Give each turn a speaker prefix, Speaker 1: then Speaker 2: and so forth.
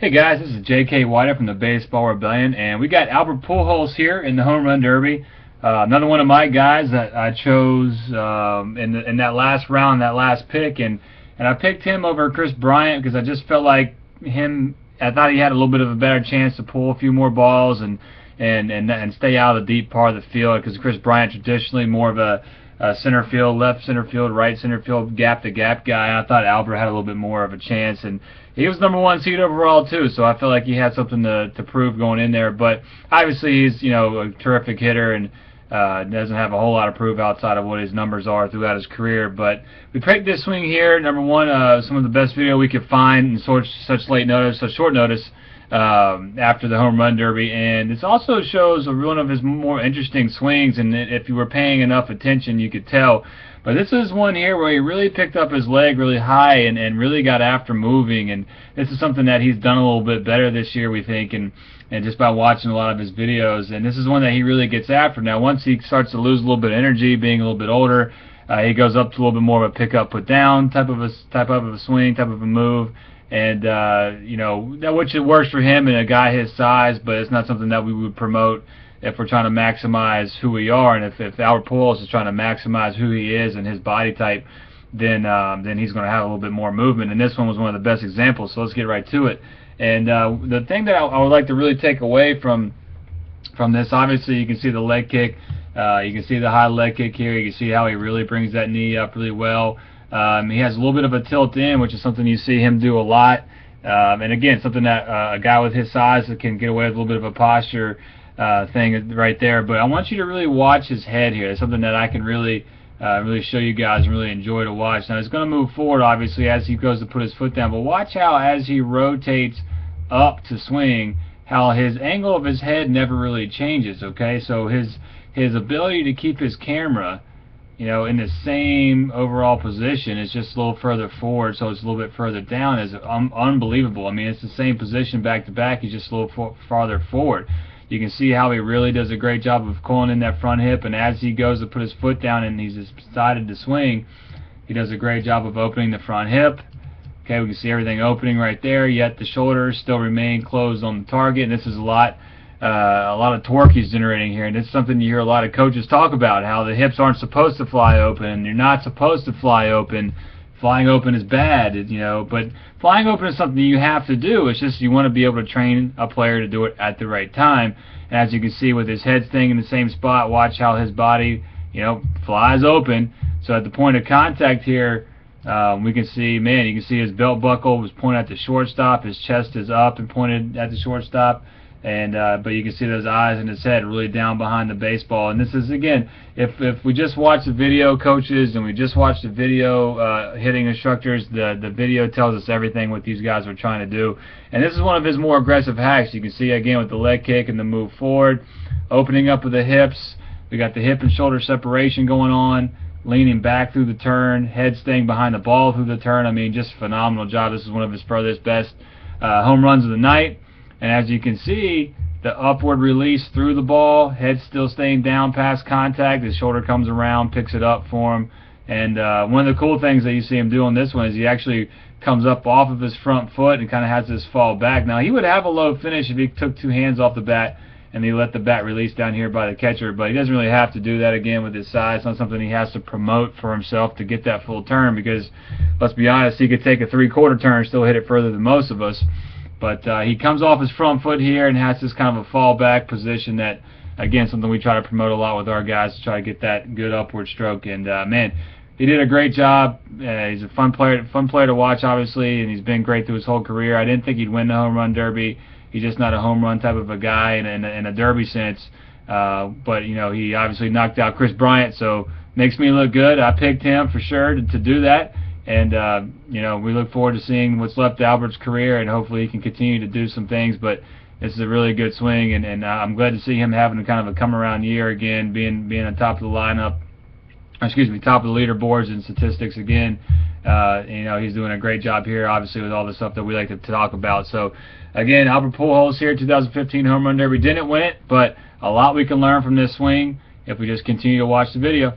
Speaker 1: Hey guys, this is J.K. White from the Baseball Rebellion, and we got Albert Pujols here in the Home Run Derby. Another one of my guys that I chose in that last round, that last pick, and I picked him over Chris Bryant because I just felt like I thought he had a little bit of a better chance to pull a few more balls and stay out of the deep part of the field, because Chris Bryant traditionally more of a center field, left center field, right center field, gap to gap guy. And I thought Albert had a little bit more of a chance, and he was number 1 seed overall too, so I felt like he had something to prove going in there. But obviously he's a terrific hitter and doesn't have a whole lot of proof outside of what his numbers are throughout his career. But we picked this swing here, number 1, some of the best video we could find in such late notice, such short notice after the Home Run Derby, and it also shows one of his more interesting swings, and if you were paying enough attention you could tell. But this is one here where he really picked up his leg really high and really got after moving, and this is something that he's done a little bit better this year, we think, and just by watching a lot of his videos. And this is one that he really gets after. Now once he starts to lose a little bit of energy, being a little bit older, he goes up to a little bit more of a pick up, put down type of a swing, type of a move. And that which it works for him and a guy his size, but it's not something that we would promote if we're trying to maximize who we are. And if Albert Pujols is trying to maximize who he is and his body type, then he's going to have a little bit more movement. And this one was one of the best examples. So let's get right to it. And the thing that I would like to really take away from this, obviously you can see the leg kick, you can see the high leg kick here. You can see how he really brings that knee up really well. He has a little bit of a tilt in, which is something you see him do a lot. And again, something that a guy with his size can get away with a little bit of a posture thing right there. But I want you to really watch his head here. It's something that I can really show you guys and really enjoy to watch. Now he's going to move forward, obviously, as he goes to put his foot down. But watch how, as he rotates up to swing, how his angle of his head never really changes. Okay, so his ability to keep his camera in the same overall position, it's just a little further forward, so it's a little bit further down, is unbelievable. I mean, it's the same position back to back, he's just a little farther forward. You can see how he really does a great job of pulling in that front hip, and as he goes to put his foot down and he's decided to swing, he does a great job of opening the front hip. Okay, we can see everything opening right there, yet the shoulders still remain closed on the target, and this is a lot of torque he's generating here, and it's something you hear a lot of coaches talk about, how the hips aren't supposed to fly open. You're not supposed to fly open. Flying open is bad, but flying open is something you have to do. It's just you want to be able to train a player to do it at the right time. And as you can see with his head staying in the same spot, watch how his body, flies open. So at the point of contact here, we can see, you can see his belt buckle was pointed at the shortstop. His chest is up and pointed at the shortstop. And but you can see those eyes in his head really down behind the baseball. And this is, again, if we just watch the video, coaches, and we just watch the video, hitting instructors, the video tells us everything what these guys are trying to do. And this is one of his more aggressive hacks. You can see again with the leg kick and the move forward, opening up with the hips. We got the hip and shoulder separation going on, leaning back through the turn, head staying behind the ball through the turn. I mean, just a phenomenal job. This is one of his furthest best home runs of the night. And as you can see, the upward release through the ball, head still staying down past contact, his shoulder comes around, picks it up for him. And one of the cool things that you see him do on this one is he actually comes up off of his front foot and kind of has this fall back. Now, he would have a low finish if he took 2 hands off the bat and he let the bat release down here by the catcher, but he doesn't really have to do that again with his size. It's not something he has to promote for himself to get that full turn, because, let's be honest, he could take a 3/4 turn and still hit it further than most of us. But he comes off his front foot here and has this kind of a fallback position that, again, something we try to promote a lot with our guys to try to get that good upward stroke. And man, he did a great job. He's a fun player to watch, obviously, and he's been great through his whole career. I didn't think he'd win the home run derby. He's just not a home run type of a guy in a derby sense. But he obviously knocked out Chris Bryant, so makes me look good. I picked him for sure to do that. And we look forward to seeing what's left of Albert's career, and hopefully he can continue to do some things. But this is a really good swing, and I'm glad to see him having kind of a come-around year again, being on top of the lineup, top of the leaderboards and statistics again. He's doing a great job here, obviously, with all the stuff that we like to talk about. So, again, Albert Pujols here, 2015 Home Run Derby. Didn't win it, but a lot we can learn from this swing if we just continue to watch the video.